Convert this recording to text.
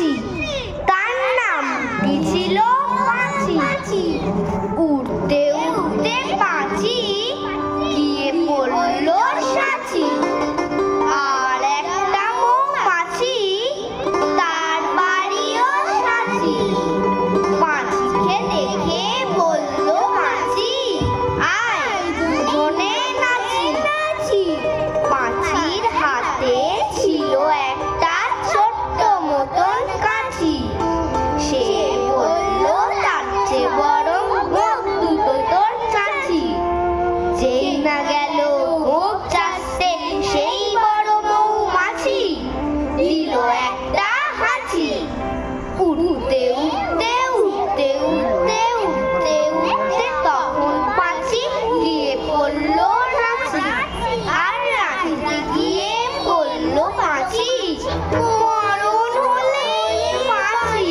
মাছি, তার নামটি ছিল পাঁচি। উড়তে উড়তে পাঁচি গিয়ে পড়ল সাঁচি। আর একটা মৌমাছি, তার বাড়িও সাঁচি। পাঁচিকে দেখে বলল মাছি, আয় দুজনে নাচি। পাঁচির হাতে ছিল একটা ছোট্ট মতন কাঁচি। সে বলল তার চেয়ে বরং মুখ দুটো তোর চাচি। যেই না গেল মুখ চাচতে সেই বড় মৌমাছি দিল একটা হাঁচি। উড়তে উড়তে উড়তে উড়তে উড়তে উড়তে তখন পাঁচি গিয়ে পড়ল রাঁচি। আর রাঁচিতে গিয়ে বলল পাঁচি, মরণ হলে মাছি।